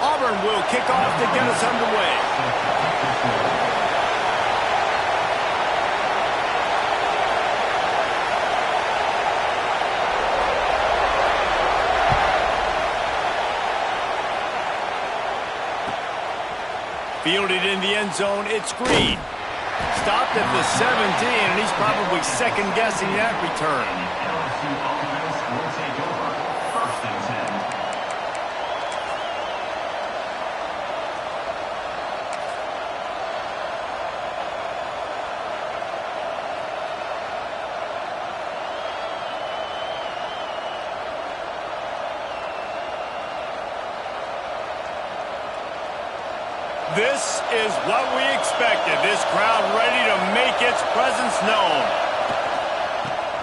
Auburn will kick off to get us underway. Fielded in the end zone, it's Green. Stopped at the 17, and he's probably second-guessing that return. This is what we expected. This crowd ready to make its presence known.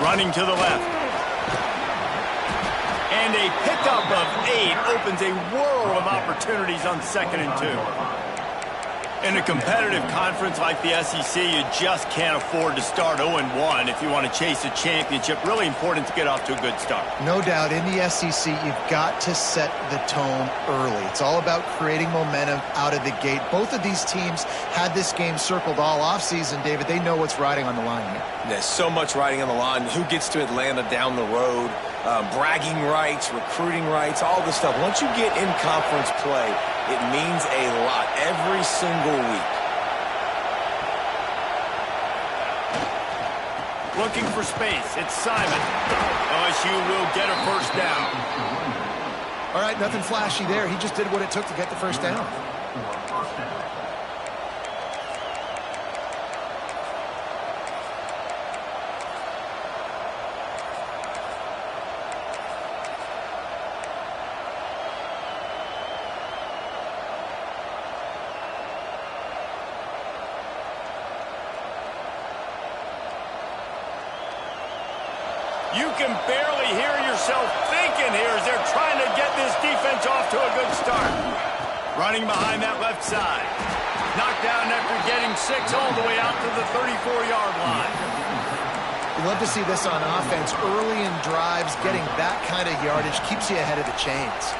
Running to the left. And a pickup of 8 opens a world of opportunities on 2nd and 2. In a competitive conference like the SEC, you just can't afford to start 0-1 if you want to chase a championship. Really important to get off to a good start. No doubt, in the SEC, you've got to set the tone early. It's all about creating momentum out of the gate. Both of these teams had this game circled all offseason, David. They know what's riding on the line here. There's so much riding on the line. Who gets to Atlanta down the road? Bragging rights, recruiting rights, all this stuff. Once you get in conference play, it means a lot every single week. Looking for space. It's Simon. LSU will get a first down. All right, nothing flashy there. He just did what it took to get the first down. You can barely hear yourself thinking here as they're trying to get this defense off to a good start. Running behind that left side. Knocked down after getting 6 all the way out to the 34-yard line. You love to see this on offense. Early in drives, getting that kind of yardage keeps you ahead of the chains.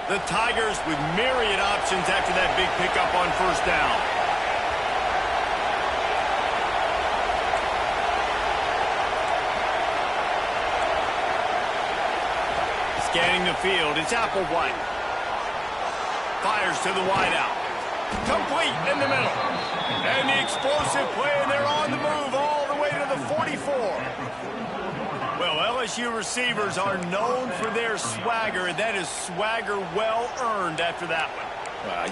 The Tigers with myriad options after that big pickup on first down. Scanning the field, it's Applewhite. Fires to the wideout. Complete in the middle. And the explosive play, and they're on the move all the way to the 44. Well, LSU receivers are known for their swagger, and that is swagger well-earned after that one.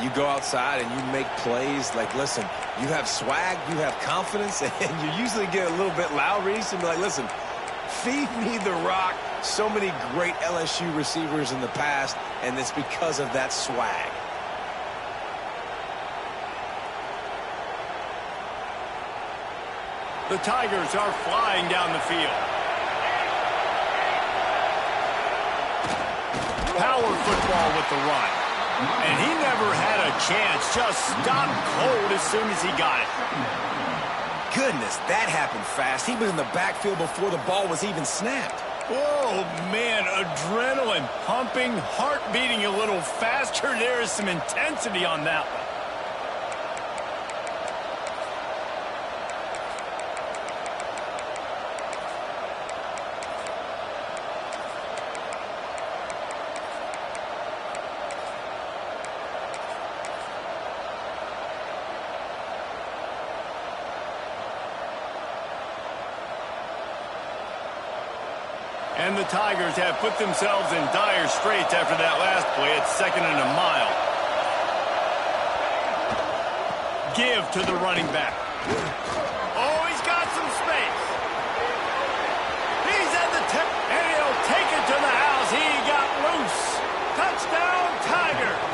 You go outside and you make plays. Like, listen, you have swag, you have confidence, and you usually get a little bit loud, Reese, and be like, listen, feed me the rock. So many great LSU receivers in the past, and it's because of that swag. The Tigers are flying down the field. Power football with the run. And he never had a chance. Just stopped cold as soon as he got it. Goodness, that happened fast. He was in the backfield before the ball was even snapped. Oh, man, adrenaline pumping, heart beating a little faster. There is some intensity on that one. And the Tigers have put themselves in dire straits after that last play. It's 2nd and a mile. Give to the running back. Oh, he's got some space. He's at the tip, and he'll take it to the house. He got loose. Touchdown, Tigers.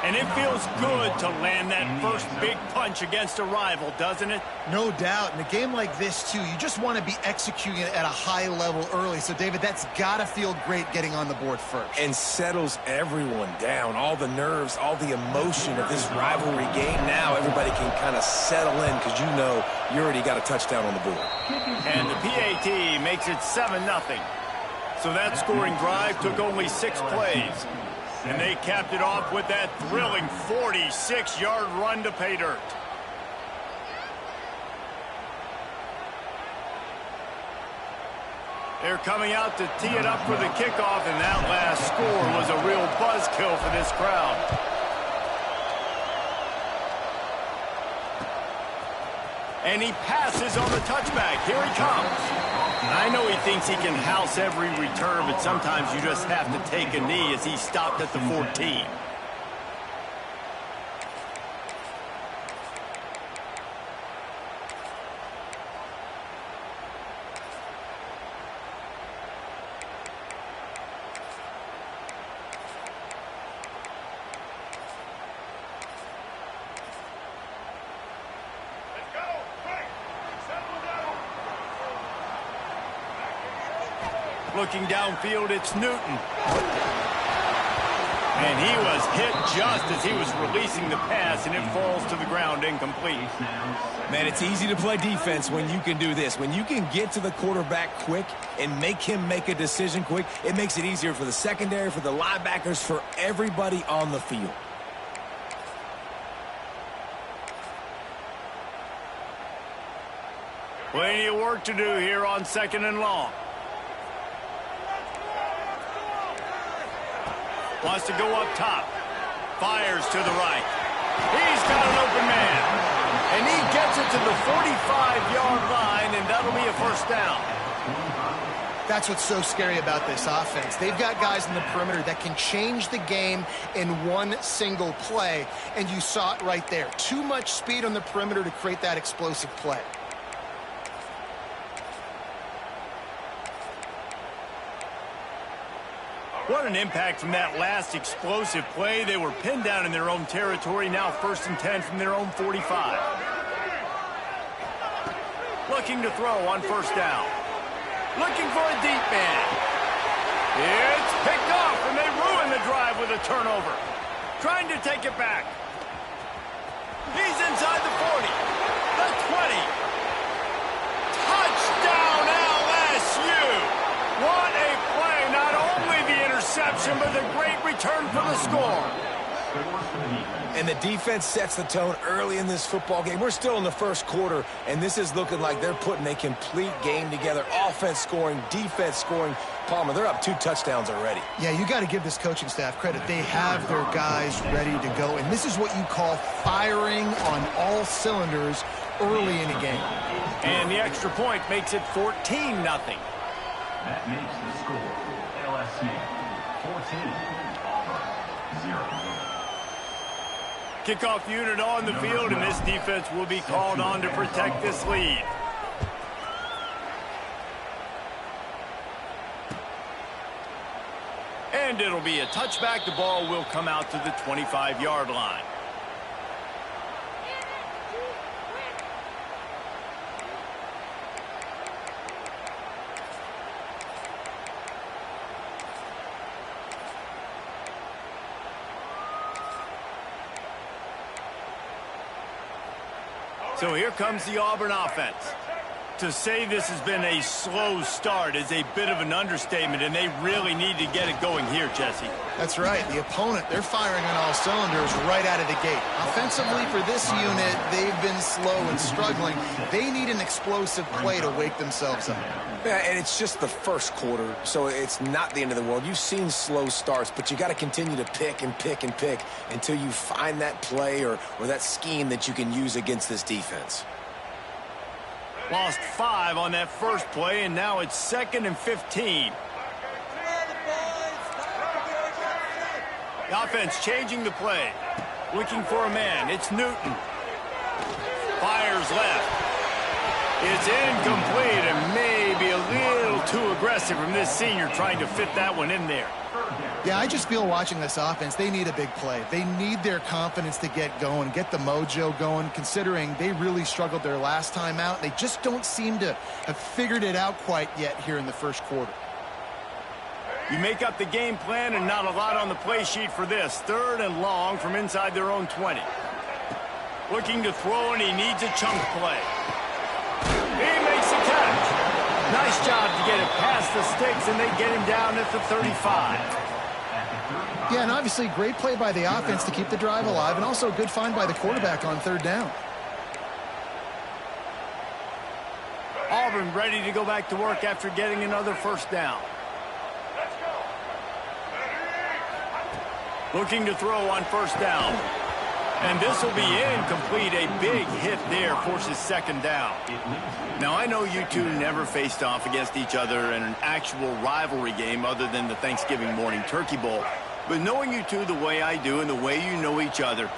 And it feels good to land that first big punch against a rival, doesn't it? No doubt. In a game like this, too, you just want to be executing it at a high level early. So, David, that's got to feel great getting on the board first. And settles everyone down. All the nerves, all the emotion of this rivalry game. Now everybody can kind of settle in because you know you already got a touchdown on the board. And the PAT makes it 7-0. So that scoring drive took only 6 plays. And they capped it off with that thrilling 46-yard run to pay dirt. They're coming out to tee it up for the kickoff, and that last score was a real buzzkill for this crowd. And he passes on the touchback. Here he comes. I know he thinks he can house every return, but sometimes you just have to take a knee as he stopped at the 14. Looking downfield, it's Newton. And he was hit just as he was releasing the pass, and it falls to the ground incomplete. Man, it's easy to play defense when you can do this. When you can get to the quarterback quick and make him make a decision quick, it makes it easier for the secondary, for the linebackers, for everybody on the field. Plenty of work to do here on 2nd and long. Wants to go up top. Fires to the right. He's got an open man. And he gets it to the 45-yard line, and that'll be a first down. That's what's so scary about this offense. They've got guys in the perimeter that can change the game in one single play, and you saw it right there. Too much speed on the perimeter to create that explosive play. What an impact from that last explosive play. They were pinned down in their own territory, now 1st and 10 from their own 45. Looking to throw on 1st down. Looking for a deep man. It's picked off, and they ruin the drive with a turnover. Trying to take it back. He's inside the 40, the 20. Touchdown, LSU! What a play, not only the interception, but the great return for the score. And the defense sets the tone early in this football game. We're still in the first quarter, and this is looking like they're putting a complete game together. Offense scoring, defense scoring. Palmer, they're up 2 touchdowns already. Yeah, you got to give this coaching staff credit. They have their guys ready to go, and this is what you call firing on all cylinders early in a game. And the extra point makes it 14-0. That makes the score LSU 14, Auburn 0. Kickoff unit on the field, and this defense will be called on to protect this lead. And it'll be a touchback. The ball will come out to the 25-yard line. So here comes the Auburn offense. To say this has been a slow start is a bit of an understatement, and they really need to get it going here, Jesse. That's right. The opponent, they're firing on all cylinders right out of the gate. Offensively for this unit, they've been slow and struggling. They need an explosive play to wake themselves up. Yeah, and it's just the first quarter, so it's not the end of the world. You've seen slow starts, but you got to continue to pick and pick and pick until you find that play or that scheme that you can use against this defense. Lost 5 on that first play, and now it's 2nd and 15. The offense changing the play. Looking for a man. It's Newton. Fires left. It's incomplete and maybe a little too aggressive from this senior trying to fit that one in there. Yeah, I just feel watching this offense, they need a big play. They need their confidence to get going, get the mojo going, considering they really struggled their last time out. They just don't seem to have figured it out quite yet here in the first quarter. You make up the game plan and not a lot on the play sheet for this. 3rd and long from inside their own 20. Looking to throw, and he needs a chunk play. He makes the catch. Nice job to get it past the sticks, and they get him down at the 35. Yeah, and obviously great play by the offense to keep the drive alive, and also a good find by the quarterback on 3rd down. Auburn ready to go back to work after getting another 1st down. Looking to throw on 1st down. And this will be incomplete. A big hit there forces 2nd down. Now, I know you two never faced off against each other in an actual rivalry game other than the Thanksgiving morning Turkey Bowl. But knowing you two the way I do and the way you know each other,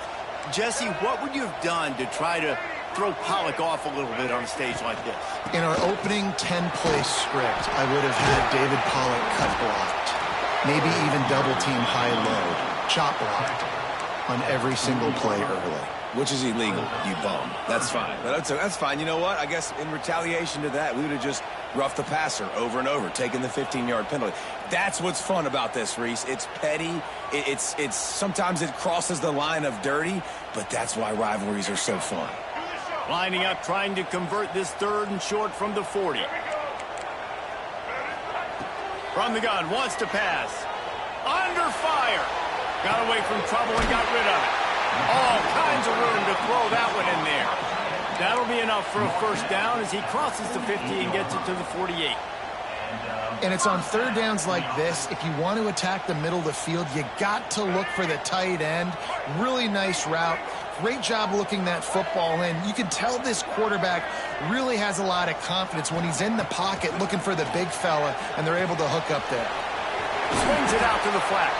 Jesse, what would you have done to try to throw Pollock off a little bit on a stage like this? In our opening 10-play script, I would have had David Pollock cut blocked. Maybe even double-team high-low, chop blocked on every single play early. Which is illegal, you bum. That's fine. That's fine. You know what? I guess in retaliation to that, we would have just roughed the passer over and over, taking the 15-yard penalty. That's what's fun about this, Reese. It's petty. It's sometimes it crosses the line of dirty, but that's why rivalries are so fun. Lining up, trying to convert this 3rd and short from the 40. From the gun, wants to pass. Under fire. Got away from trouble and got rid of it. All kinds of room to throw that one in there. That'll be enough for a 1st down as he crosses the 50 and gets it to the 48. And it's on 3rd downs like this, if you want to attack the middle of the field, you got to look for the tight end. Really nice route. Great job looking that football in. You can tell this quarterback really has a lot of confidence when he's in the pocket looking for the big fella, and they're able to hook up there. Swings it out to the flat.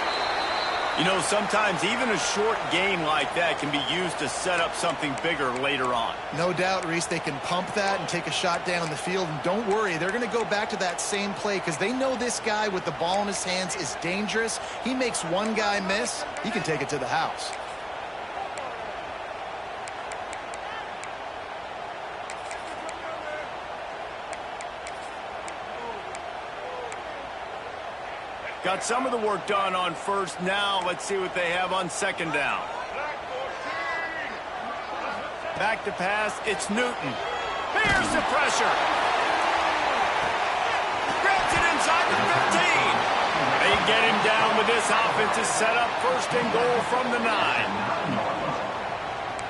You know, sometimes even a short game like that can be used to set up something bigger later on. No doubt, Reese, they can pump that and take a shot down the field. And don't worry, they're going to go back to that same play because they know this guy with the ball in his hands is dangerous. He makes one guy miss, he can take it to the house. Got some of the work done on 1st. Now let's see what they have on 2nd down. Back to pass. It's Newton. Here's the pressure. Grabs it inside the 15. They get him down with this offensive setup. 1st and goal from the 9.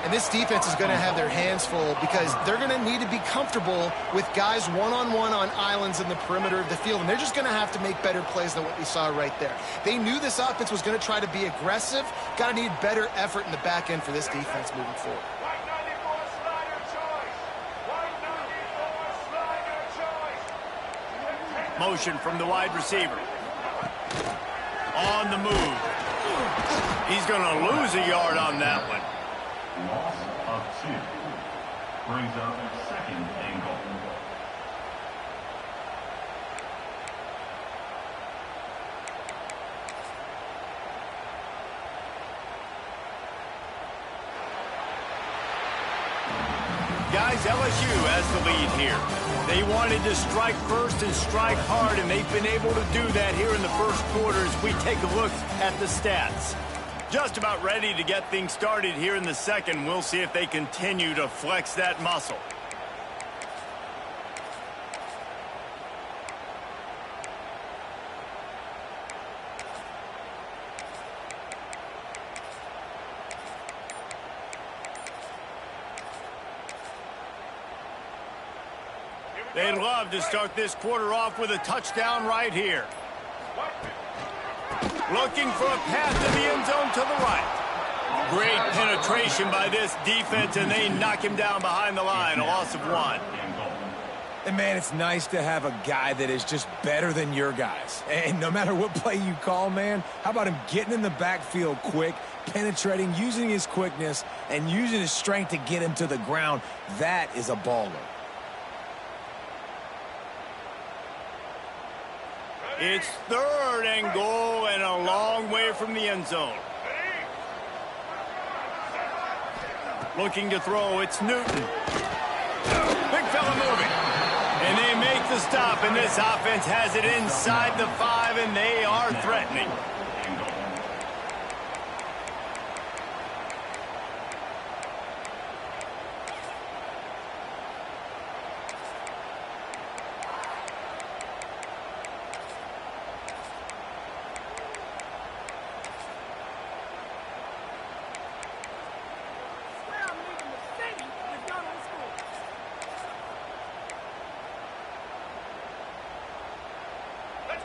And this defense is going to have their hands full because they're going to need to be comfortable with guys one-on-one on islands in the perimeter of the field. And they're just going to have to make better plays than what we saw right there. They knew this offense was going to try to be aggressive. Got to need better effort in the back end for this defense moving forward. Motion from the wide receiver. On the move. He's going to lose a yard on that one. Loss of 2. Brings up 2nd and goal. Guys, LSU has the lead here. They wanted to strike first and strike hard, and they've been able to do that here in the first quarter as we take a look at the stats. Just about ready to get things started here in the 2nd. We'll see if they continue to flex that muscle. They'd love to start this quarter off with a touchdown right here. Looking for a path to the end zone to the right. Great penetration by this defense, and they knock him down behind the line, a loss of 1. And, man, it's nice to have a guy that is just better than your guys. And no matter what play you call, man, how about him getting in the backfield quick, penetrating, using his quickness, and using his strength to get him to the ground? That is a baller. It's 3rd and goal, and a long way from the end zone. Looking to throw, it's Newton. Big fella moving. And they make the stop, and this offense has it inside the 5, and they are threatening.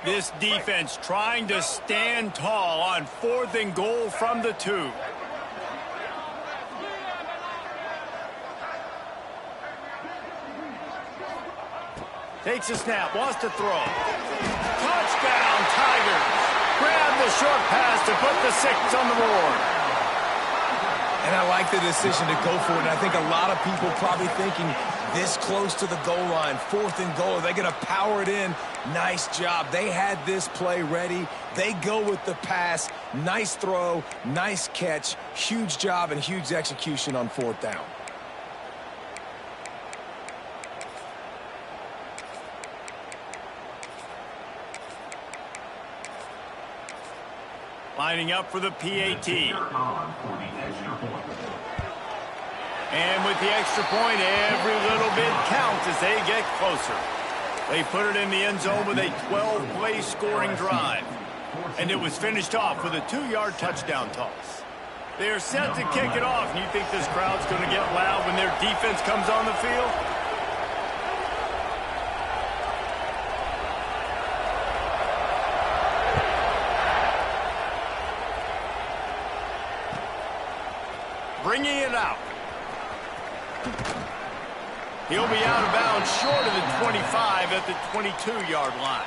This defense trying to stand tall on 4th and goal from the 2. Takes a snap, wants to throw. Touchdown, Tigers. Grab the short pass to put the 6 on the board. And I like the decision to go for it. And I think a lot of people probably thinking this close to the goal line, 4th and goal, are they going to power it in? Nice job. They had this play ready. They go with the pass. Nice throw, nice catch, huge job and huge execution on 4th down. Lining up for the PAT. And with the extra point, every little bit counts as they get closer. They put it in the end zone with a 12-play scoring drive. And it was finished off with a 2-yard touchdown toss. They're set to kick it off, and you think this crowd's going to get loud when their defense comes on the field? Bringing it out. He'll be out of bounds short of the 25 at the 22-yard line.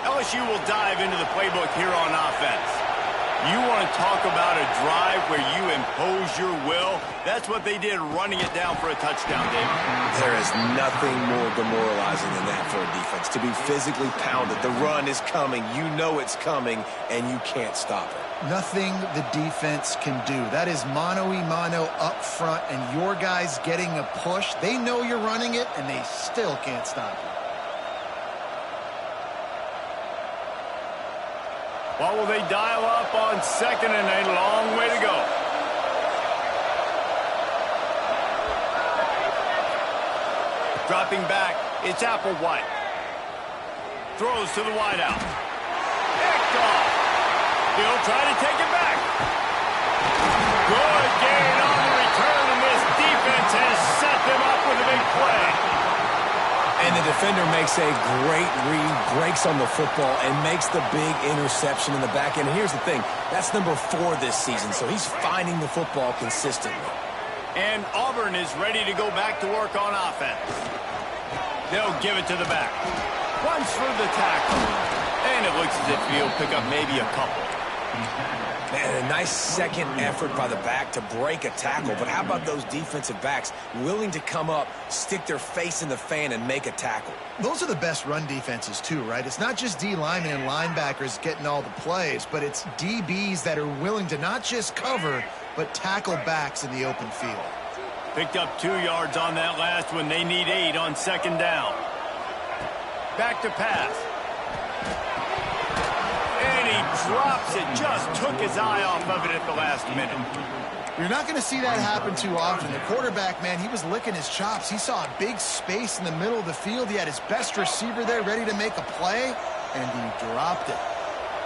LSU will dive into the playbook here on offense. You want to talk about a drive where you impose your will? That's what they did, running it down for a touchdown, David. There is nothing more demoralizing than that for a defense, to be physically pounded. The run is coming. You know it's coming, and you can't stop it. Nothing the defense can do. That is mano-a-mano up front, and your guys getting a push. They know you're running it, and they still can't stop it. What will they dial up on 2nd and a long way to go? Dropping back, it's Applewhite. Throws to the wideout. Picked off. He'll try to take it back. Good gain on the return, and this defense has set them up with a big play. And the defender makes a great read, breaks on the football, and makes the big interception in the back end. And here's the thing, that's number 4 this season, so he's finding the football consistently. And Auburn is ready to go back to work on offense. They'll give it to the back. Runs for the tackle. And it looks as if he'll pick up maybe a couple. Man, a nice second effort by the back to break a tackle. But how about those defensive backs willing to come up, stick their face in the fan, and make a tackle? Those are the best run defenses, too, right? It's not just D linemen and linebackers getting all the plays, but it's DBs that are willing to not just cover, but tackle backs in the open field. Picked up 2 yards on that last one. They need 8 on 2nd down. Back to pass. And he drops it. Just took his eye off of it at the last minute. You're not going to see that happen too often. The quarterback, man, he was licking his chops. He saw a big space in the middle of the field. He had his best receiver there ready to make a play, and he dropped it.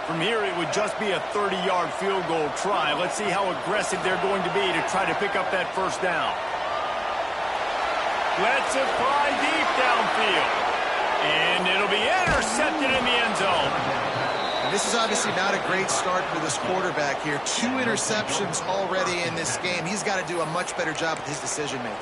From here, it would just be a 30-yard field goal try. Let's see how aggressive they're going to be to try to pick up that first down. Lets it fly deep downfield. And it'll be intercepted in the end zone. And this is obviously not a great start for this quarterback here. 2 interceptions already in this game. He's got to do a much better job with his decision-making.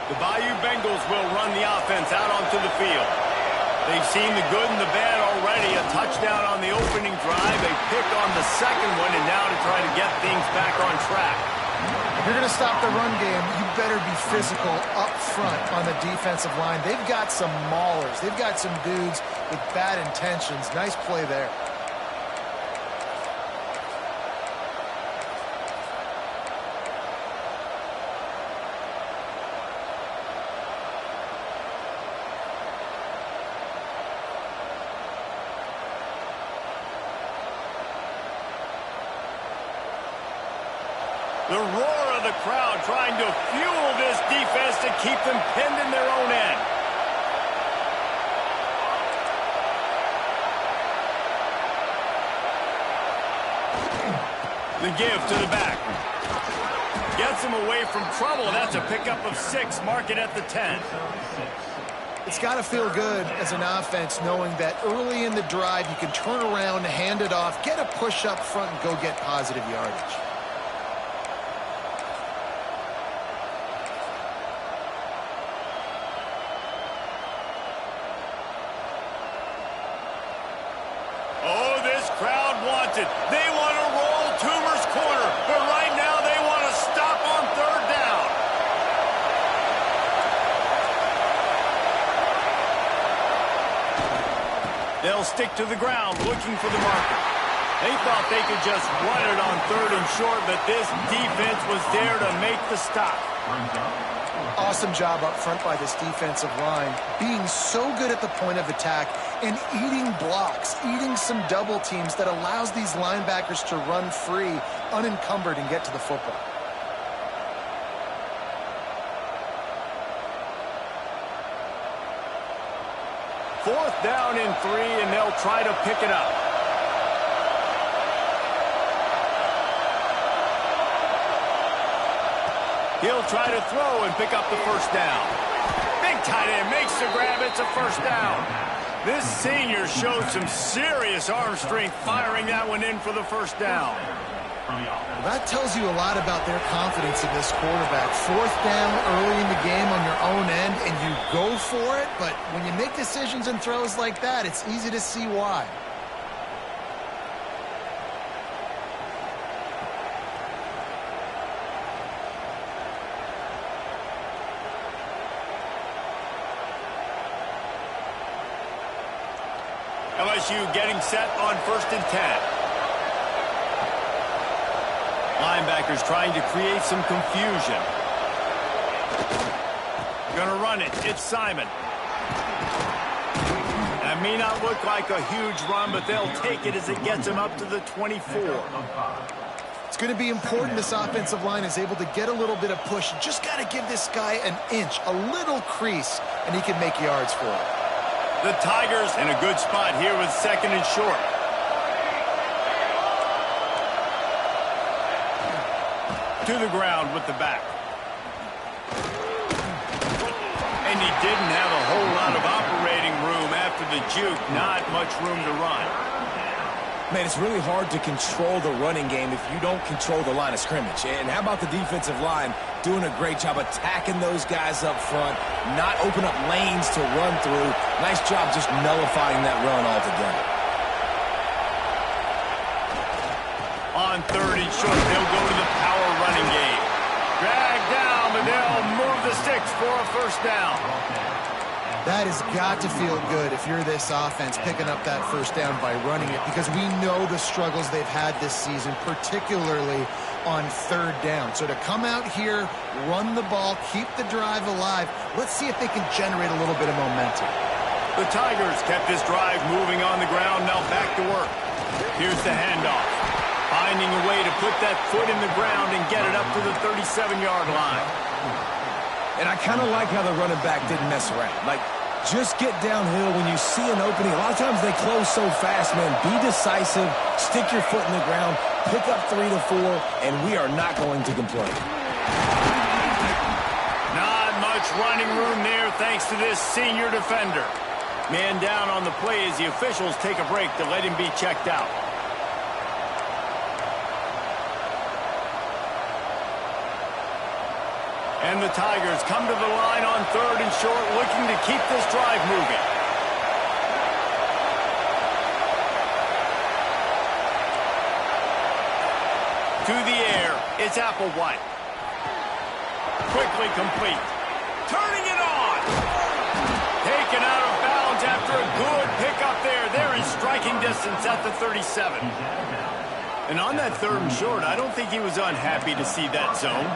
The Bayou Bengals will run the offense out onto the field. They've seen the good and the bad already. A touchdown on the opening drive, a pick on the second one, and now to try to get things back on track. If you're going to stop the run game, you better be physical up front on the defensive line. They've got some maulers. They've got some dudes with bad intentions. Nice play there. The roar of the crowd trying to fuel this defense to keep them pinned in their own end. The give to the back. Gets him away from trouble. That's a pickup of 6. Mark it at the 10. It's got to feel good as an offense knowing that early in the drive you can turn around, hand it off, get a push up front, and go get positive yardage. Oh, this crowd wants it. They want to roll Toomer's corner, but right now they want to stop on third down. They'll stick to the ground looking for the marker. They thought they could just run it on third and short, but this defense was there to make the stop. Awesome job up front by this defensive line, being so good at the point of attack and eating blocks, eating some double teams that allows these linebackers to run free, unencumbered, and get to the football. Fourth down and 3, and they'll try to pick it up. He'll try to throw and pick up the first down. Big tight end makes the grab. It's a first down. This senior showed some serious arm strength firing that one in for the first down. Well, that tells you a lot about their confidence in this quarterback. Fourth down early in the game on your own end, and you go for it, but when you make decisions and throws like that, it's easy to see why. LSU getting set on 1st and 10. Linebackers trying to create some confusion. Gonna run it. It's Simon. That may not look like a huge run, but they'll take it as it gets him up to the 24. It's going to be important this offensive line is able to get a little bit of push. You just got to give this guy an inch, a little crease, and he can make yards for it. The Tigers in a good spot here with 2nd and short. To the ground with the back. And he didn't have a whole lot of operating room after the juke. Not much room to run. Man, it's really hard to control the running game if you don't control the line of scrimmage. And how about the defensive line doing a great job attacking those guys up front, not open up lanes to run through. Nice job just nullifying that run altogether. On 3rd and short, they'll go to the power running game. Drag down, but they'll move the sticks for a first down. That has got to feel good if you're this offense picking up that first down by running it, because we know the struggles they've had this season, particularly on 3rd down. So to come out here, run the ball, keep the drive alive, let's see if they can generate a little bit of momentum. The Tigers kept this drive moving on the ground, now back to work. Here's the handoff. Finding a way to put that foot in the ground and get it up to the 37-yard line. And I kind of like how the running back didn't mess around. Like, just get downhill when you see an opening. A lot of times they close so fast, man. Be decisive, stick your foot in the ground, pick up 3 to 4, and we are not going to complain. Not much running room there thanks to this senior defender. Man down on the play as the officials take a break to let him be checked out. And the Tigers come to the line on 3rd and short, looking to keep this drive moving. To the air, it's Applewhite. Quickly complete. Turning it on. Taken out of bounds after a good pickup there. They're in striking distance at the 37. And on that 3rd and short, I don't think he was unhappy to see that zone.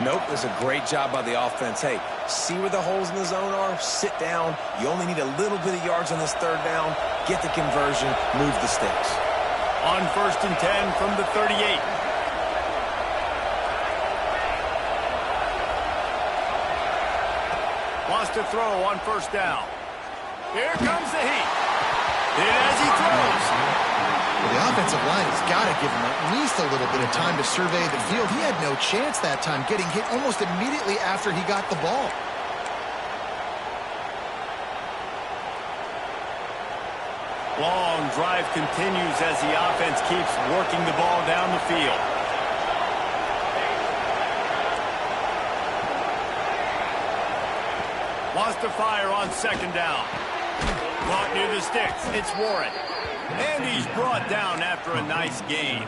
Nope, it's a great job by the offense. Hey, see where the holes in the zone are? Sit down. You only need a little bit of yards on this 3rd down. Get the conversion. Move the sticks. On 1st and 10 from the 38. Wants to throw on 1st down. Here comes the heat. And as he throws. Well, the offensive line has got to give him at least a little bit of time to survey the field. He had no chance that time, getting hit almost immediately after he got the ball. Long drive continues as the offense keeps working the ball down the field. Wants to fire on 2nd down. Caught near the sticks. It's Warren. And he's brought down after a nice gain.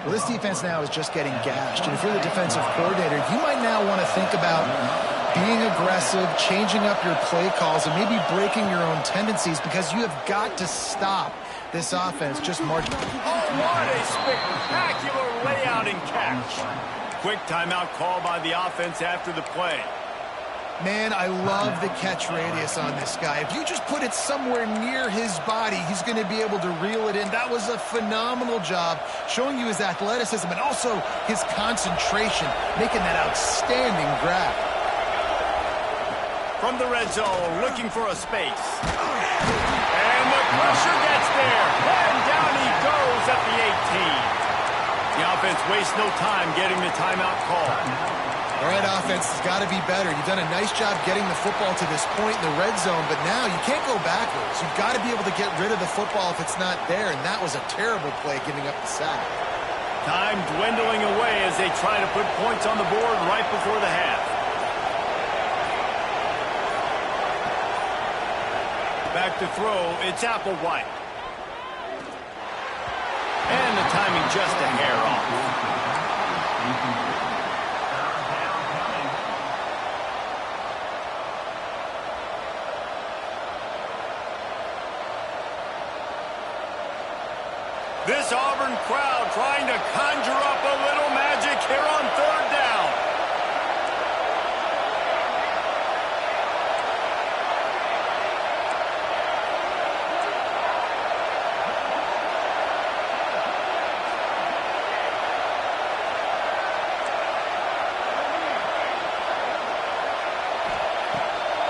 Well, this defense now is just getting gashed. And if you're the defensive coordinator, you might now want to think about being aggressive, changing up your play calls, and maybe breaking your own tendencies, because you have got to stop this offense just marching. Oh, what a spectacular layout and catch. Quick timeout call by the offense after the play. Man, I love the catch radius on this guy. If you just put it somewhere near his body, he's going to be able to reel it in. That was a phenomenal job, showing you his athleticism and also his concentration, making that outstanding grab. From the red zone, looking for a space. And the pressure gets there. And down he goes at the 18. The offense wastes no time getting the timeout call. All right, offense has got to be better. You've done a nice job getting the football to this point in the red zone, but now you can't go backwards. You've got to be able to get rid of the football if it's not there, and that was a terrible play, giving up the sack. Time dwindling away as they try to put points on the board right before the half. Back to throw, it's Applewhite. And the timing just a hair off. This Auburn crowd trying to conjure up a little magic here on 3rd down.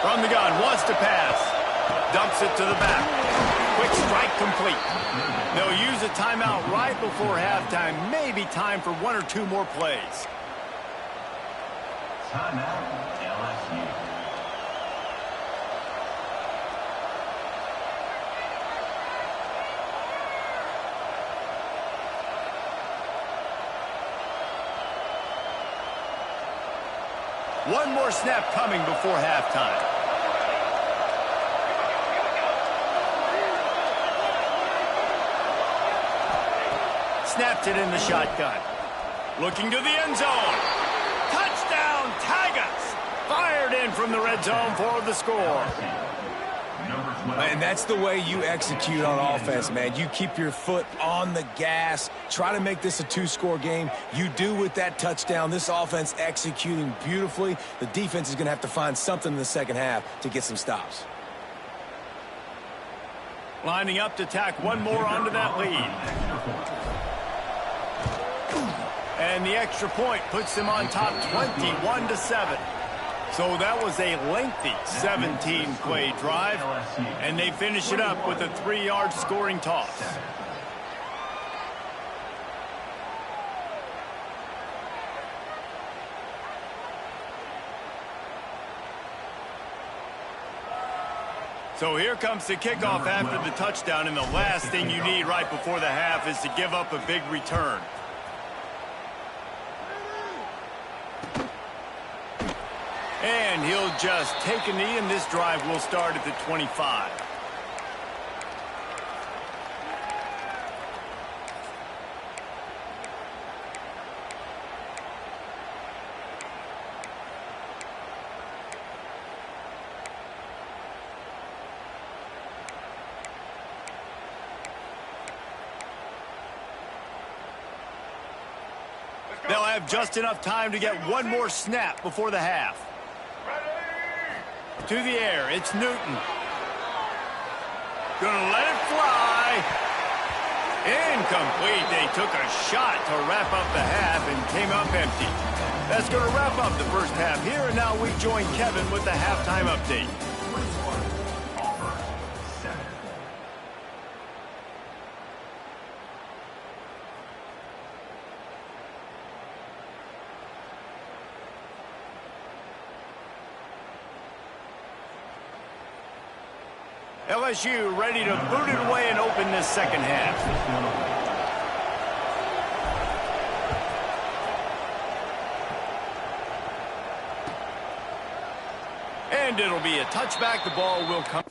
From the gun, wants to pass. Dumps it to the back. Quick strike complete. They'll use a timeout right before halftime. Maybe time for 1 or 2 more plays. Timeout, LSU. One more snap coming before halftime. Snapped it in the shotgun. Looking to the end zone. Touchdown, Tigers! Fired in from the red zone for the score. And that's the way you execute on offense, man. You keep your foot on the gas. Try to make this a 2-score game. You do with that touchdown. This offense executing beautifully. The defense is going to have to find something in the second half to get some stops. Lining up to tack one more onto that lead. And the extra point puts them on top 21-7. So that was a lengthy 17-play drive, and they finish it up with a 3-yard scoring toss. So here comes the kickoff after the touchdown, and the last thing you need right before the half is to give up a big return. And he'll just take a knee, and this drive will start at the 25. They'll have just enough time to get one more snap before the half. To the air, it's Newton. Gonna let it fly. Incomplete. They took a shot to wrap up the half and came up empty. That's gonna wrap up the first half here, and now we join Kevin with the halftime update. LSU ready to boot it away and open this second half. And it'll be a touchback. The ball will come.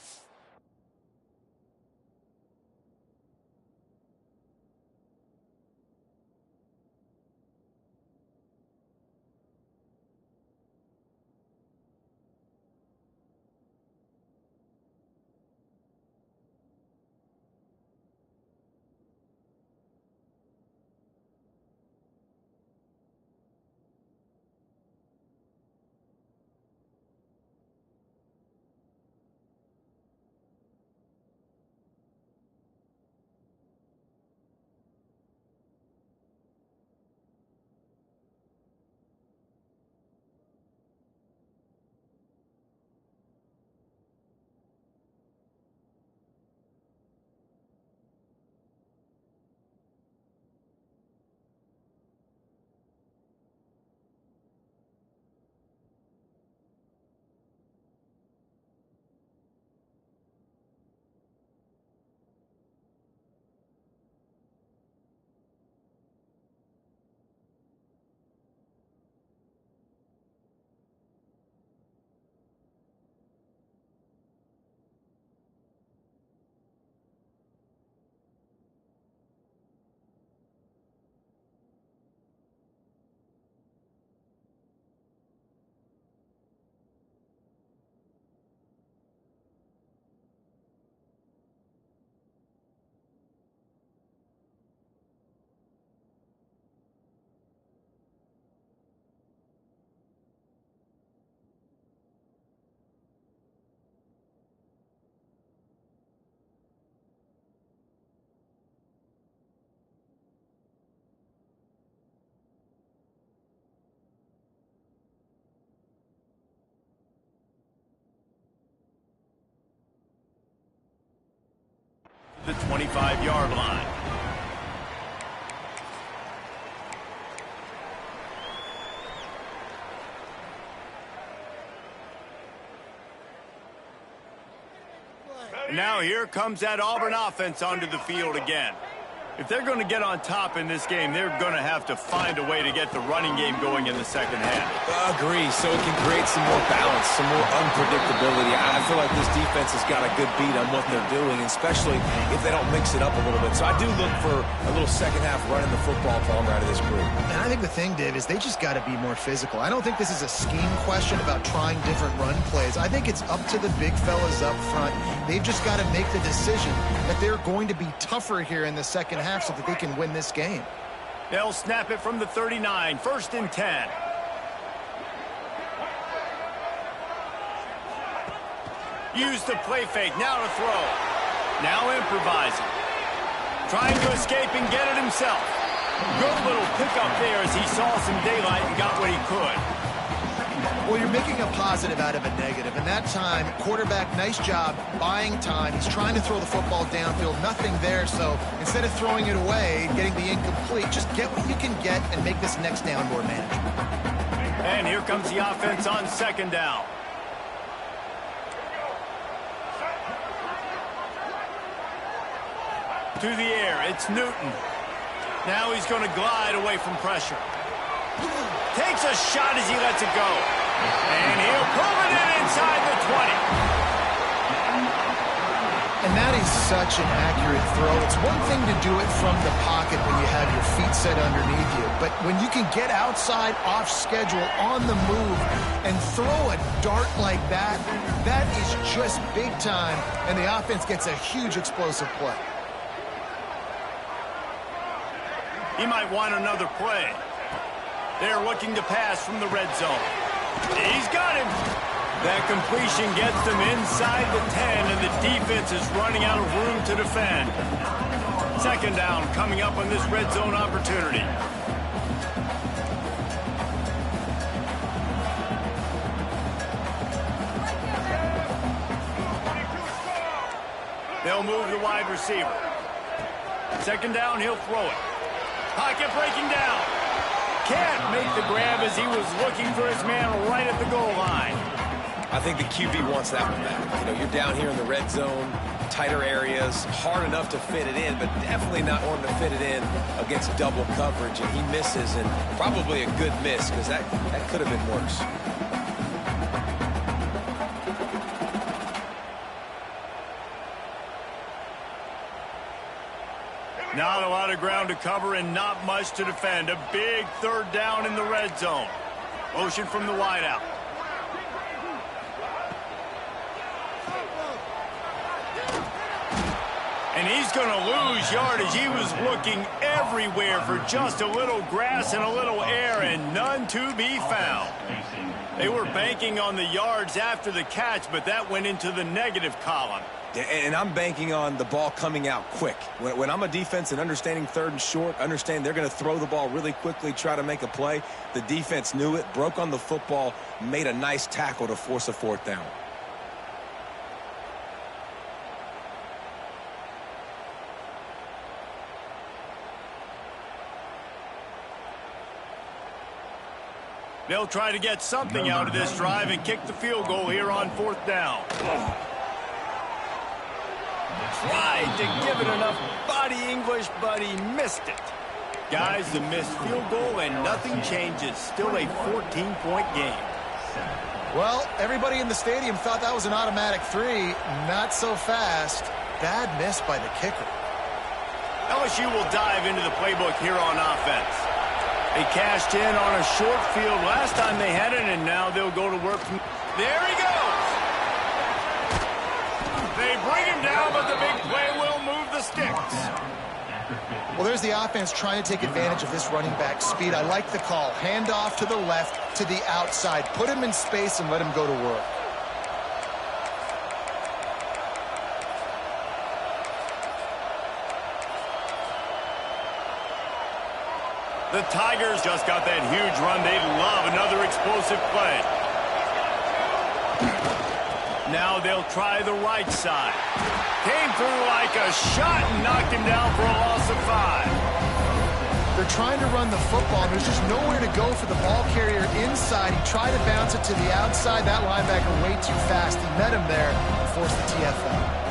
The 25-yard line. Now here comes that Auburn offense onto the field again. If they're going to get on top in this game, they're going to have to find a way to get the running game going in the second half. Agree, so it can create some more balance, some more unpredictability. I feel like this defense has got a good beat on what they're doing, especially if they don't mix it up a little bit. So I do look for a little second half running the football from out of this group. And I think the thing, Dave, is they just got to be more physical. I don't think this is a scheme question about trying different run plays. I think it's up to the big fellas up front. They've just got to make the decision that they're going to be tougher here in the second half so that they can win this game. They'll snap it from the 39, 1st and 10. Use the play fake, now to throw. Now improvising. Trying to escape and get it himself. Good little pickup there as he saw some daylight and got what he could. Well, you're making a positive out of a negative. And that time, quarterback, nice job buying time. He's trying to throw the football downfield. Nothing there. So instead of throwing it away, getting the incomplete, just get what you can get and make this next down more manageable. And here comes the offense on second down. To the air, it's Newton. Now he's going to glide away from pressure. Takes a shot as he lets it go. And he'll pull it in inside the 20. And that is such an accurate throw. It's one thing to do it from the pocket when you have your feet set underneath you, but when you can get outside, off schedule, on the move, and throw a dart like that, that is just big time, and the offense gets a huge explosive play. He might want another play. They're looking to pass from the red zone. He's got him. That completion gets them inside the 10, and the defense is running out of room to defend. Second down coming up on this red zone opportunity. They'll move the wide receiver. Second down, he'll throw it. Pocket breaking down. Can't make the grab as he was looking for his man right at the goal line. I think the QB wants that one back. You know, you're down here in the red zone, tighter areas, hard enough to fit it in, but definitely not wanting to fit it in against double coverage, and he misses, and probably a good miss because that could have been worse. Not a lot of ground to cover and not much to defend. A big third down in the red zone. Motion from the wideout. And he's going to lose yardage. He was looking everywhere for just a little grass and a little air, and none to be found. They were banking on the yards after the catch, but that went into the negative column. And I'm banking on the ball coming out quick. When I'm a defense and understanding third and short, understand they're going to throw the ball really quickly, try to make a play. The defense knew it, broke on the football, made a nice tackle to force a fourth down. They'll try to get something out of this drive and kick the field goal here on fourth down. Tried to give it enough body English, but he missed it. Guys, the missed field goal and nothing changes. Still a 14-point game. Well, everybody in the stadium thought that was an automatic 3. Not so fast. Bad miss by the kicker. LSU will dive into the playbook here on offense. They cashed in on a short field last time they had it, and now they'll go to work. There he goes. They bring him down, but the big play will move the sticks. Well, there's the offense trying to take advantage of this running back speed. I like the call. Hand off to the left, to the outside. Put him in space and let him go to work. The Tigers just got that huge run. They'd love another explosive play. Now they'll try the right side. Came through like a shot and knocked him down for a loss of 5. They're trying to run the football. There's just nowhere to go for the ball carrier inside. He tried to bounce it to the outside. That linebacker way too fast. He met him there and forced the TFL.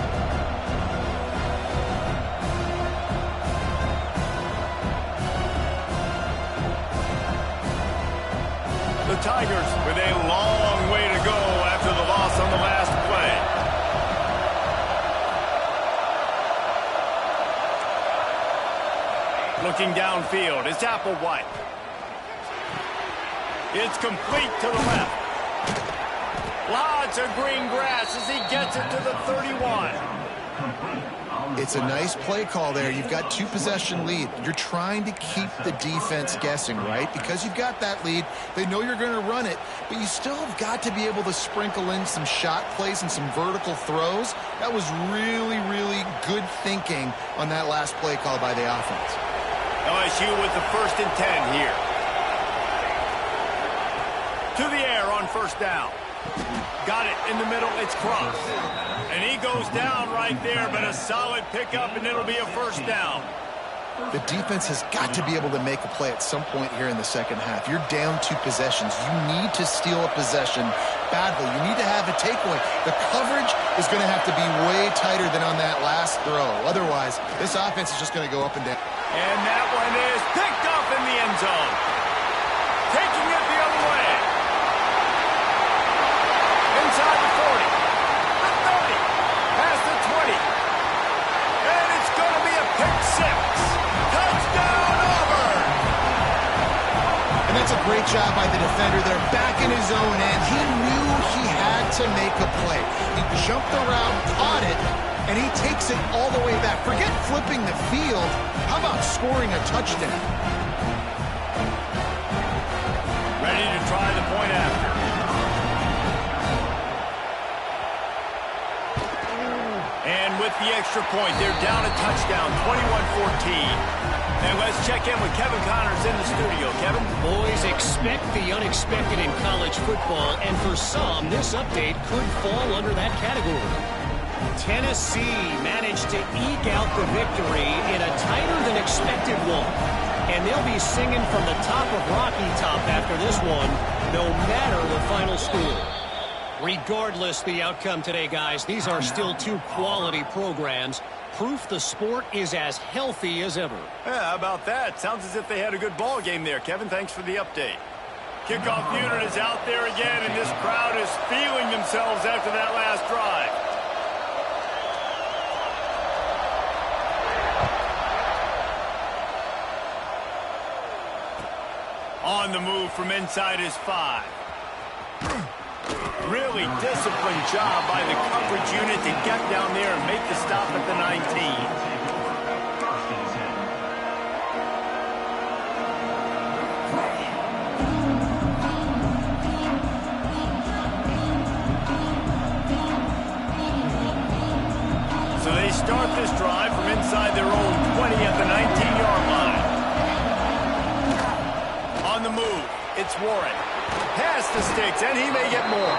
The Tigers with a long way to go after the loss on the last play. Looking downfield, it's Applewhite. It's complete to the left. Lots of green grass as he gets it to the 31. It's a nice play call there. You've got 2-possession lead. You're trying to keep the defense guessing, right? Because you've got that lead. They know you're going to run it, but you still have got to be able to sprinkle in some shot plays and some vertical throws. That was really, really good thinking on that last play call by the offense. LSU with the 1st and 10 here. To the air on first down. Got it in the middle. It's Cross. And he goes down right there, but a solid pickup, and it'll be a first down. The defense has got to be able to make a play at some point here in the second half. You're down 2 possessions. You need to steal a possession badly. You need to have a takeaway. The coverage is going to have to be way tighter than on that last throw. Otherwise, this offense is just going to go up and down. And that one is picked up in the end zone. Taking it the other way. Great job by the defender there, back in his own end. He knew he had to make a play. He jumped the route, caught it, and he takes it all the way back. Forget flipping the field. How about scoring a touchdown? Ready to try the point after. And with the extra point, they're down a touchdown, 21-14. And let's check in with Kevin Connors in the studio. Kevin? Boys, expect the unexpected in college football, and for some, this update could fall under that category. Tennessee managed to eke out the victory in a tighter-than-expected one. And they'll be singing from the top of Rocky Top after this one, no matter the final score. Regardless the outcome today, guys, these are still two quality programs. Proof the sport is as healthy as ever. Yeah, how about that? Sounds as if they had a good ball game there. Kevin, thanks for the update. Kickoff unit is out there again, and this crowd is feeling themselves after that last drive. On the move from inside his 5. Really disciplined job by the coverage unit to get down there and make the stop at the 19. So they start this drive from inside their own 20 at the 19-yard line. On the move, it's Warren. Pass the sticks, and he may get more.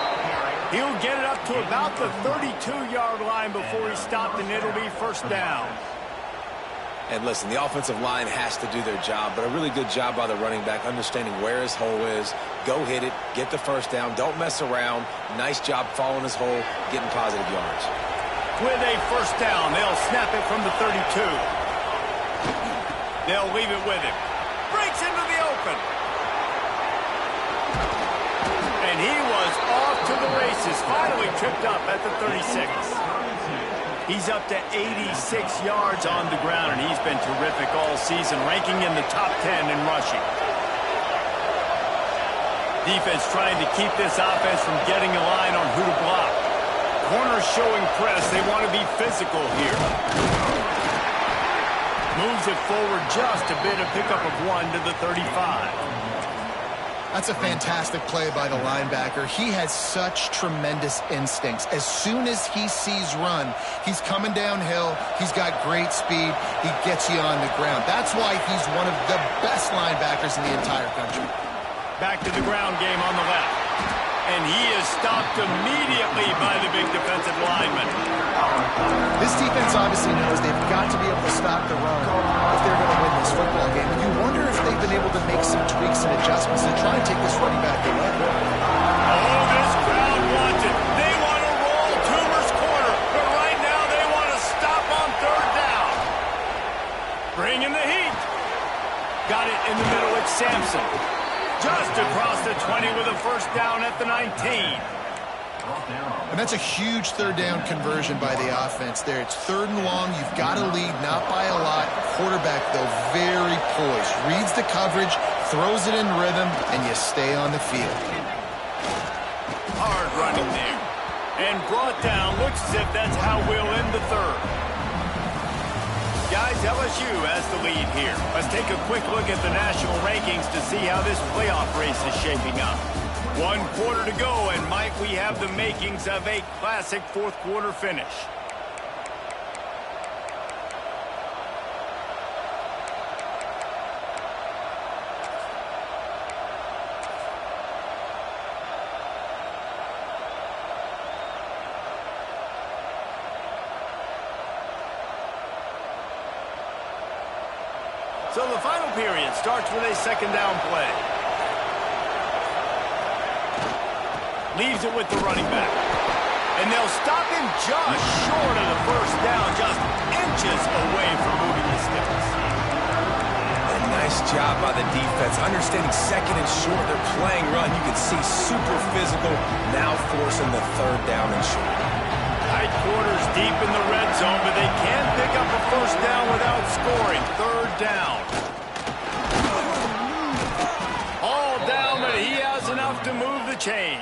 He'll get it up to about the 32-yard line before he's stopped, and it'll be first down. And listen, the offensive line has to do their job, but a really good job by the running back, understanding where his hole is. Go hit it, get the first down, don't mess around. Nice job following his hole, getting positive yards. With a first down, they'll snap it from the 32. They'll leave it with him. Breaks into the open. And he was off to the races, finally tripped up at the 36. He's up to 86 yards on the ground, and he's been terrific all season, ranking in the top 10 in rushing. Defense trying to keep this offense from getting a line on who to block. Corners showing press. They want to be physical here. Moves it forward just a bit, a pickup of 1 to the 35. That's a fantastic play by the linebacker. He has such tremendous instincts. As soon as he sees run, he's coming downhill. He's got great speed. He gets you on the ground. That's why he's one of the best linebackers in the entire country. Back to the ground game on the left. And he is stopped immediately by the big defensive lineman. This defense obviously knows they've got to be able to stop the run if they're going to win this football game. And you wonder if they've been able to make some tweaks and adjustments to try and take this running back away. Oh, this crowd wants it. They want to roll Toomer's corner, but right now they want to stop on third down. Bring in the heat. Got it in the middle. It's Sampson. Just across the 20 with a first down at the 19. And that's a huge third down conversion by the offense there. It's 3rd and long. You've got to lead, not by a lot. Quarterback, though, very poised. Reads the coverage, throws it in rhythm, and you stay on the field. Hard running there. And brought down. Looks as if that's how we'll end the third. Guys, LSU has the lead here. Let's take a quick look at the national rankings to see how this playoff race is shaping up. 1 quarter to go, and Mike, we have the makings of a classic 4th quarter finish. So the final period starts with a 2nd down play. Leaves it with the running back. And they'll stop him just short of the first down, just inches away from moving the sticks. A nice job by the defense. Understanding 2nd and short, they're playing run. You can see super physical, now forcing the 3rd down and short. Tight quarters deep in the red zone, but they can't pick up a first down without scoring. 3rd down. All down to move the chains.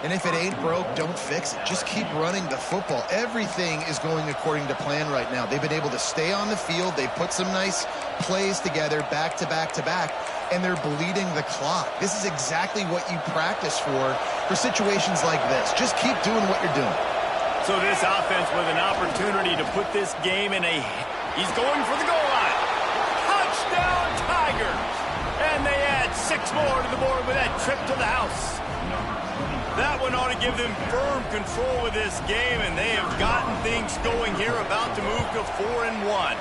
And if it ain't broke, don't fix it. Just keep running the football. Everything is going according to plan right now. They've been able to stay on the field. They've put some nice plays together back to back to back, and they're bleeding the clock. This is exactly what you practice for situations like this. Just keep doing what you're doing. So this offense with an opportunity to put this game in a... He's going for the goal line. Touchdown, Tigers! And they add 6 more to the board with that trip to the house. That one ought to give them firm control of this game, and they have gotten things going here, about to move to 4-1.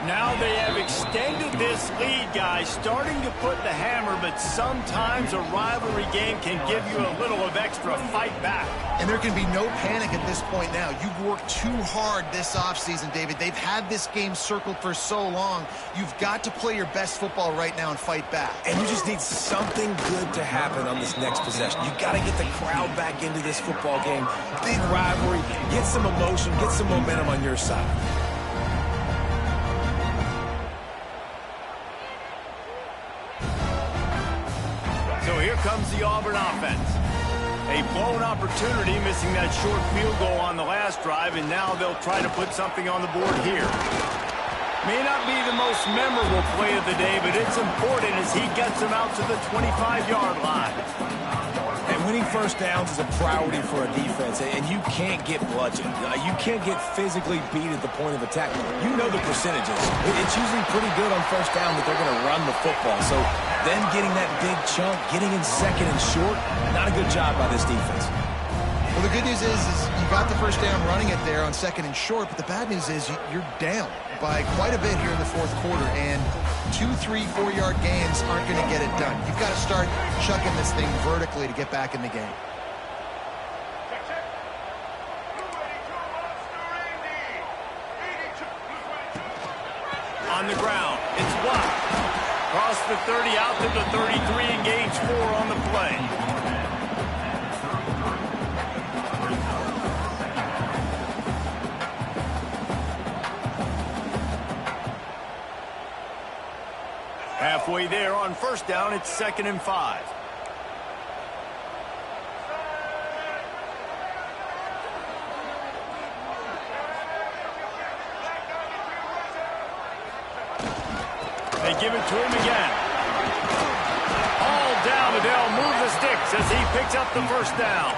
Now they have extended this lead, guys, starting to put the hammer, but sometimes a rivalry game can give you a little of extra fight back. And there can be no panic at this point now. You've worked too hard this offseason, David. They've had this game circled for so long. You've got to play your best football right now and fight back. And you just need something good to happen on this next possession. You got to get the crowd back into this football game. Big rivalry. Get some emotion. Get some momentum on your side. So here comes the Auburn offense. A blown opportunity, missing that short field goal on the last drive, and now they'll try to put something on the board here. May not be the most memorable play of the day, but it's important as he gets them out to the 25-yard line. And winning first downs is a priority for a defense, and you can't get bludgeoned. You can't get physically beat at the point of attack. You know the percentages. It's usually pretty good on first down that they're going to run the football. So then getting that big chunk, getting in second and short, not a good job by this defense. Well, the good news is you got the first down running it there on second and short, but the bad news is you're down by quite a bit here in the fourth quarter, and 2, 3, 4-yard gains aren't going to get it done. You've got to start chucking this thing vertically to get back in the game. On the ground, it's blocked. Across the 30, out to the 33, and gains 4 on the play. Halfway there on first down, it's 2nd and 5. They give it to him again. All down, but they'll move the sticks as he picks up the first down.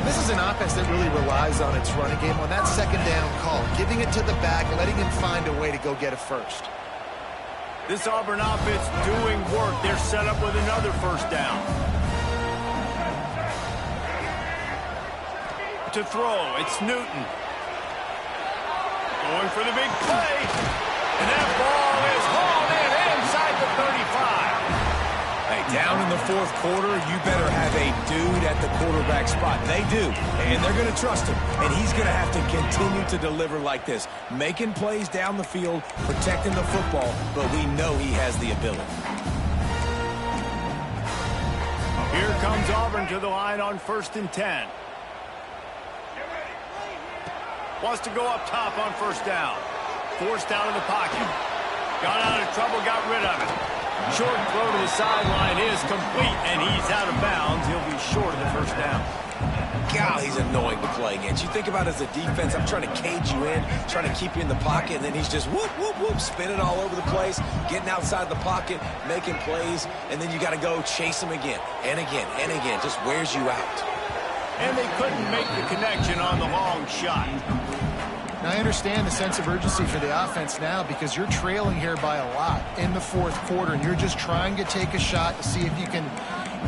This is an offense that really relies on its running game on that second down call, giving it to the back, letting him find a way to go get it first. This Auburn offense doing work. They're set up with another first down. To throw, it's Newton. Going for the big play. And that ball is hauled in inside the 35. Hey, down in the fourth quarter, you better have a dude at the quarterback spot. They do, and they're going to trust him. And he's going to have to continue to deliver like this, making plays down the field, protecting the football, but we know he has the ability. Here comes Auburn to the line on 1st and 10. Wants to go up top on first down. Forced out of the pocket. Got out of trouble, got rid of it. Short throw to the sideline is complete, and he's out of bounds. He'll be short of the first down. God, he's annoying to play against. You think about it as a defense, I'm trying to cage you in, trying to keep you in the pocket, and then he's just whoop, whoop, whoop, spinning all over the place, getting outside the pocket, making plays, and then you got to go chase him again and again and again. Just wears you out. And they couldn't make the connection on the long shot. Now, I understand the sense of urgency for the offense now because you're trailing here by a lot in the fourth quarter, and you're just trying to take a shot to see if you can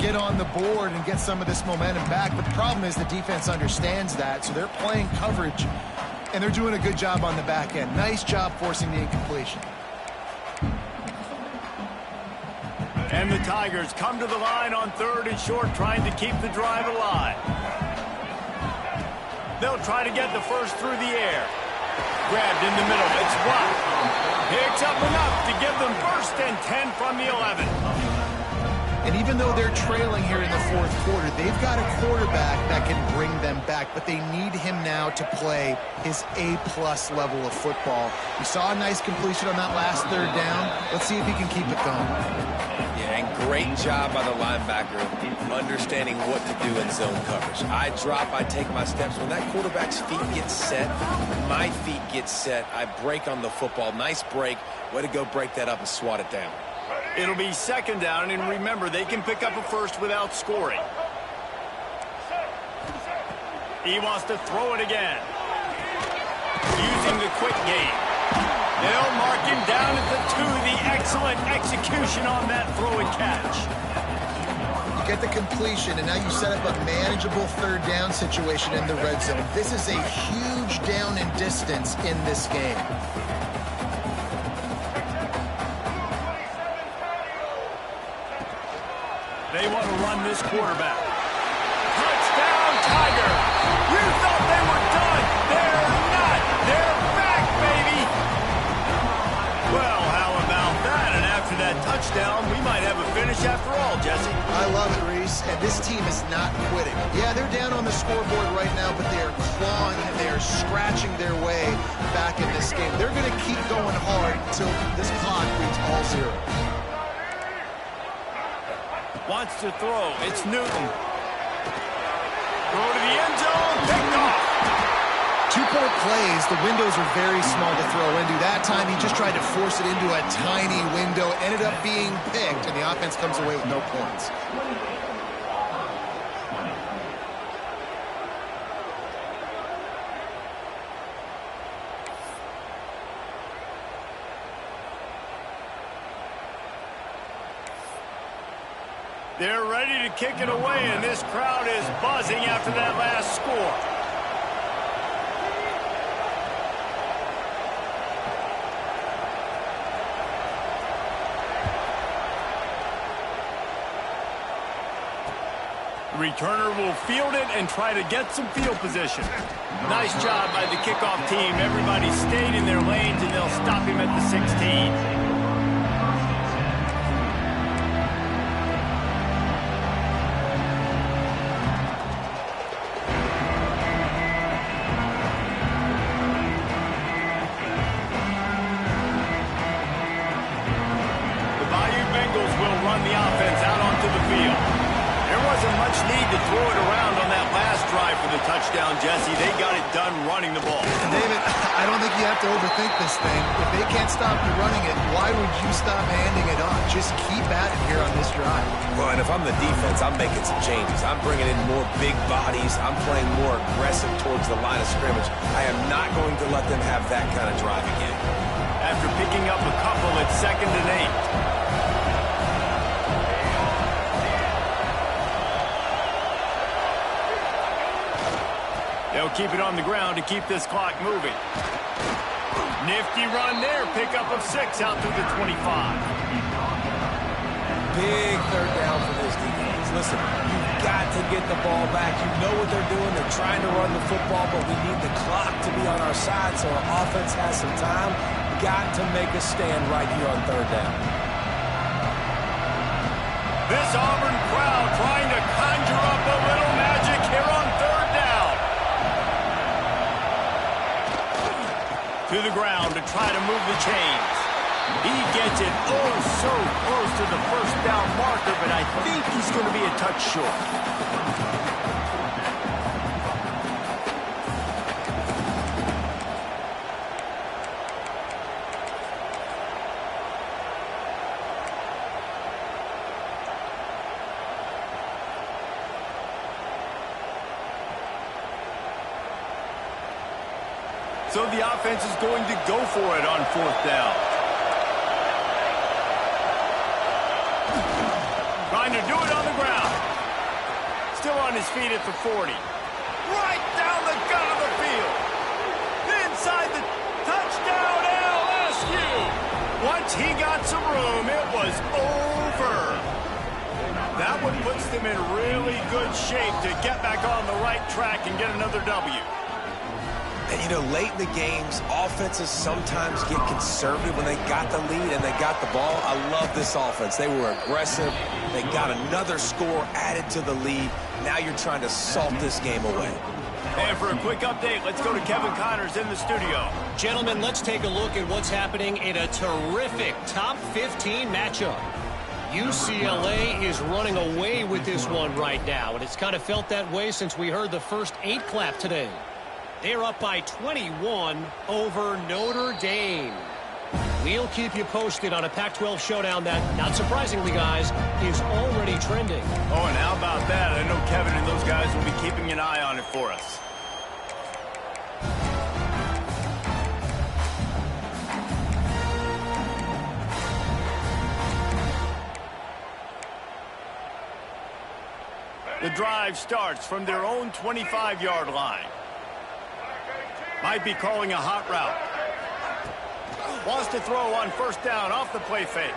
get on the board and get some of this momentum back. But the problem is the defense understands that, so they're playing coverage, and they're doing a good job on the back end. Nice job forcing the incompletion. And the Tigers come to the line on 3rd and short, trying to keep the drive alive. They'll try to get the first through the air. Grabbed in the middle. It's blocked. Picks up enough to give them 1st and 10 from the 11. And even though they're trailing here in the fourth quarter, they've got a quarterback that can bring them back, but they need him now to play his A-plus level of football. We saw a nice completion on that last 3rd down. Let's see if he can keep it going. Yeah, and great job by the linebacker understanding what to do in zone coverage. I drop, I take my steps. When that quarterback's feet get set, my feet get set. I break on the football. Nice break. Way to go break that up and swat it down. It'll be second down, and remember, they can pick up a first without scoring. He wants to throw it again. Using the quick game. They'll mark him down at the 2. The excellent execution on that throw and catch. You get the completion, and now you set up a manageable third down situation in the red zone. This is a huge down in distance in this game. They want to run this quarterback. Touchdown, Tiger! You thought they were done. They're not. They're back, baby. Well, how about that? And after that touchdown, we might have a finish after all, Jesse. I love it, Reese, and this team is not quitting. Yeah, they're down on the scoreboard right now, but they are clawing and they are scratching their way back in this game. They're going to keep going hard until this clock reads all zeros. Wants to throw. It's Newton. Throw to the end zone. Picked off. 2-point plays, the windows are very small to throw into. That time, he just tried to force it into a tiny window. Ended up being picked, and the offense comes away with no points. They're ready to kick it away, and this crowd is buzzing after that last score. The returner will field it and try to get some field position. Nice job by the kickoff team. Everybody stayed in their lanes, and they'll stop him at the 16. The offense out onto the field. There wasn't much need to throw it around on that last drive for the touchdown, Jesse. They got it done running the ball. And David, I don't think you have to overthink this thing. If they can't stop you running it, why would you stop handing it off? Just keep at it here on this drive. Well, and if I'm the defense, I'm making some changes. I'm bringing in more big bodies. I'm playing more aggressive towards the line of scrimmage. I am not going to let them have that kind of drive again. After picking up a couple, it's 2nd and 8. They'll keep it on the ground to keep this clock moving. Nifty run there. Pickup of 6 out to the 25. Big third down for this defense. Listen, you've got to get the ball back. You know what they're doing. They're trying to run the football, but we need the clock to be on our side so our offense has some time. Got to make a stand right here on third down. This Auburn crowd trying to conjure up a little magic here on third down. To the ground to try to move the chains. He gets it oh so close to the first down marker, but I think he's going to be a touch short. So the offense is going to go for it on 4th down. Trying to do it on the ground. Still on his feet at the 40. Right down the gut of the field. Inside the touchdown LSU. Once he got some room, it was over. That one puts them in really good shape to get back on the right track and get another W. And, you know, late in the games, offenses sometimes get conservative when they got the lead and they got the ball. I love this offense. They were aggressive. They got another score added to the lead. Now you're trying to salt this game away. And for a quick update, let's go to Kevin Connors in the studio. Gentlemen, let's take a look at what's happening in a terrific top 15 matchup. UCLA is running away with this one right now, and it's kind of felt that way since we heard the first 8 clap today. They're up by 21 over Notre Dame. We'll keep you posted on a Pac-12 showdown that, not surprisingly, guys, is already trending. Oh, and how about that? I know Kevin and those guys will be keeping an eye on it for us. The drive starts from their own 25-yard line. Might be calling a hot route. Wants to throw on first down off the play fake.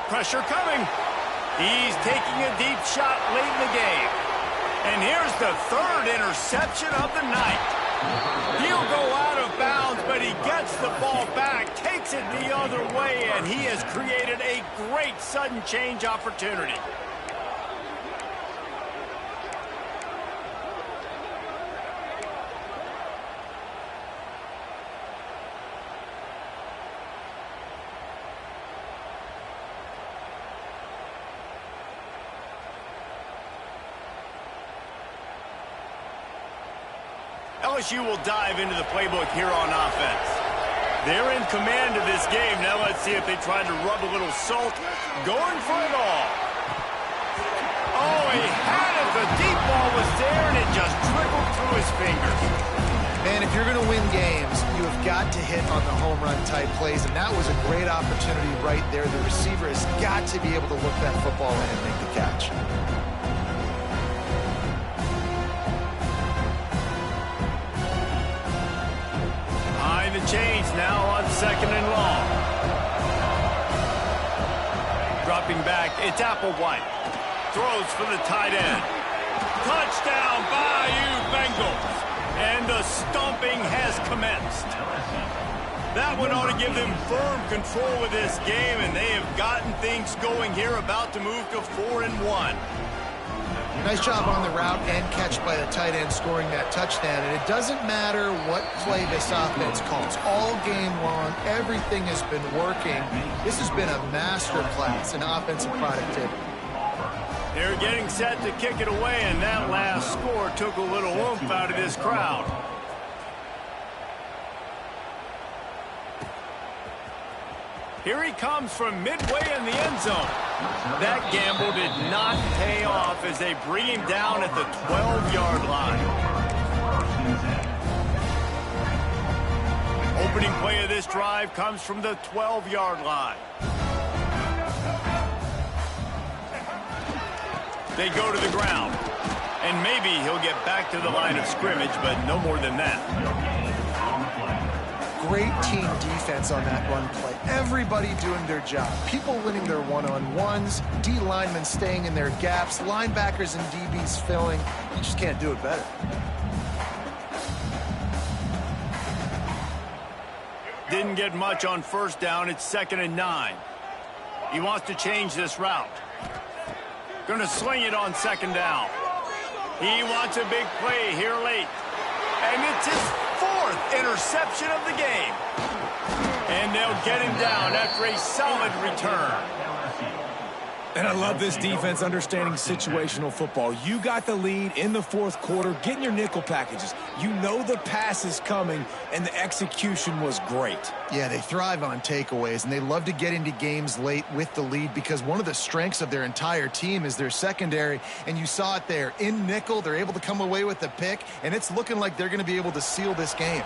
Pressure coming. He's taking a deep shot late in the game. And here's the 3rd interception of the night. He'll go out of bounds, but he gets the ball back, takes it the other way, and he has created a great sudden change opportunity. LSU will dive into the playbook here on offense. They're in command of this game. Now let's see if they try to rub a little salt. Going for it all. Oh, he had it. The deep ball was there, and it just trickled through his fingers. Man, if you're going to win games, you have got to hit on the home run type plays, and that was a great opportunity right there. The receiver has got to be able to look that football in and make the catch. The change now on 2nd and long. Dropping back, it's Applewhite. Throws for the tight end. Touchdown, Bayou Bengals. And the stomping has commenced. That one ought to give them firm control of this game, and they have gotten things going here, about to move to 4-1. Nice job on the route and catch by the tight end scoring that touchdown. And it doesn't matter what play this offense calls. All game long, everything has been working. This has been a master class in offensive productivity. They're getting set to kick it away, and that last score took a little oomph out of this crowd. Here he comes from midway in the end zone. That gamble did not pay off as they bring him down at the 12-yard line. Opening play of this drive comes from the 12-yard line. They go to the ground. And maybe he'll get back to the line of scrimmage, but no more than that. Great team defense on that run play. Everybody doing their job. People winning their one-on-ones, D linemen staying in their gaps, linebackers and DBs filling. You just can't do it better. Didn't get much on first down. It's 2nd and 9. He wants to change this route. Going to sling it on 2nd down. He wants a big play here late. And it's his 4th interception of the game. And they'll get him down after a solid return. And I love this defense understanding situational football. You got the lead in the 4th quarter, getting your nickel packages. You know the pass is coming, and the execution was great. Yeah, they thrive on takeaways, and they love to get into games late with the lead because one of the strengths of their entire team is their secondary, and you saw it there. In nickel, they're able to come away with the pick, and it's looking like they're going to be able to seal this game.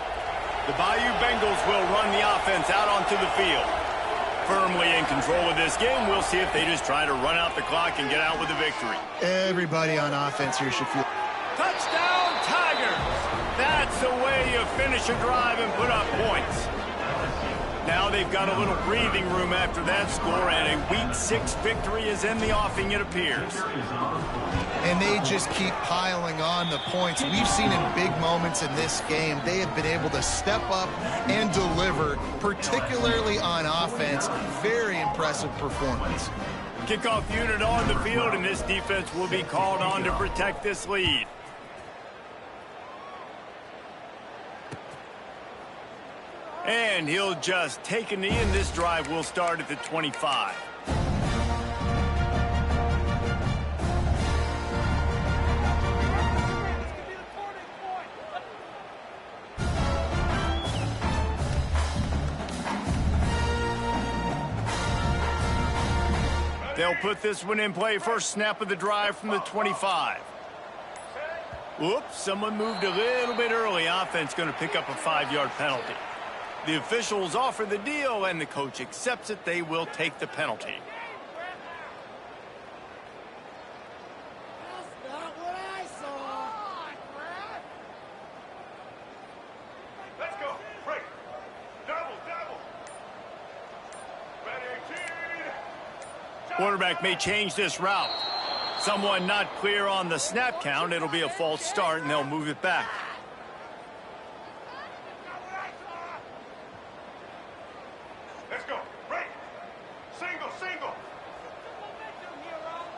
The Bayou Bengals will run the offense out onto the field. Firmly in control of this game. We'll see if they just try to run out the clock and get out with a victory. Everybody on offense here should feel. Touchdown, Tigers! That's the way you finish a drive and put up points. Now they've got a little breathing room after that score, and a Week 6 victory is in the offing, it appears. And they just keep piling on the points. We've seen in big moments in this game, they have been able to step up and deliver, particularly on offense. Very impressive performance. Kickoff unit on the field, and this defense will be called on to protect this lead. And he'll just take a knee, and this drive will start at the 25. They'll put this one in play. First snap of the drive from the 25. Whoops, someone moved a little bit early. Offense going to pick up a 5-yard penalty. The officials offer the deal, and the coach accepts it. They will take the penalty. That's not what I saw. Let's go. Break. Double. Ready, team. Quarterback may change this route. Someone not clear on the snap count. It'll be a false start, and they'll move it back. Let's go. Break. Single.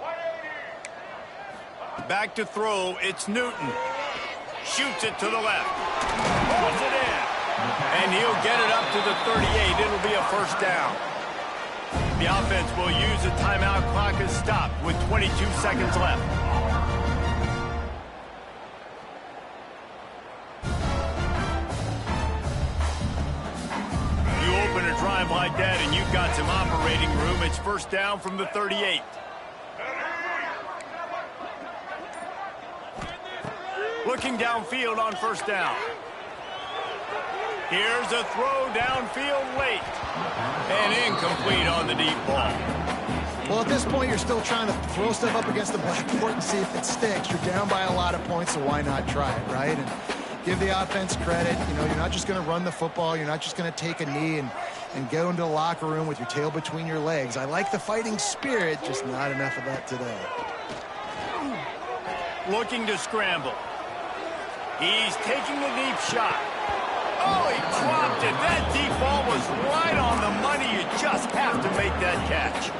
180. Back to throw. It's Newton. Shoots it to the left. Pulls it in. And he'll get it up to the 38. It'll be a first down. The offense will use the timeout. Clock is stopped with 22 seconds left. You open a drive like that and you've got some operating room. It's first down from the 38. Looking downfield on first down. Here's a throw downfield late. And incomplete on the deep ball. Well, at this point, you're still trying to throw stuff up against the blackboard and see if it sticks. You're down by a lot of points, so why not try it, right? And give the offense credit. You know, you're not just going to run the football. You're not just going to take a knee and go into the locker room with your tail between your legs. I like the fighting spirit, just not enough of that today. Looking to scramble. He's taking a deep shot. Oh, he dropped it. That deep ball was right on the money. You just have to make that catch.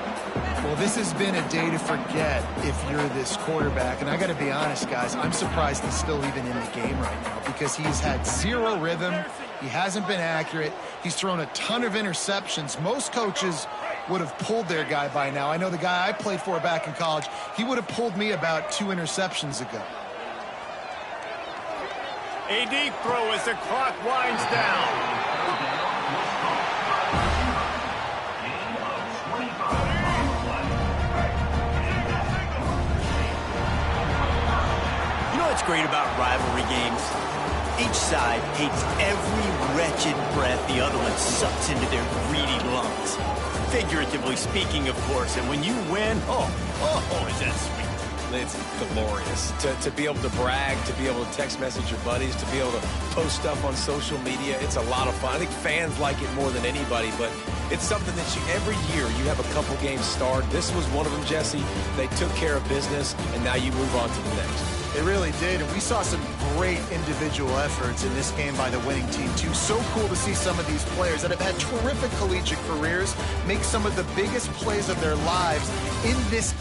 Well, this has been a day to forget if you're this quarterback. And I got to be honest, guys, I'm surprised he's still even in the game right now because he's had zero rhythm. He hasn't been accurate. He's thrown a ton of interceptions. Most coaches would have pulled their guy by now. I know the guy I played for back in college, he would have pulled me about 2 interceptions ago. A deep throw as the clock winds down. You know what's great about rivalry games? Each side hates every wretched breath the other one sucks into their greedy lungs. Figuratively speaking, of course, and when you win, oh, is that sweet. It's glorious to be able to brag, to be able to text message your buddies, to be able to post stuff on social media. It's a lot of fun. I think fans like it more than anybody, but it's something that every year you have a couple games start. This was one of them, Jesse. They took care of business, and now you move on to the next. They really did, and we saw some great individual efforts in this game by the winning team, too. So cool to see some of these players that have had terrific collegiate careers make some of the biggest plays of their lives in this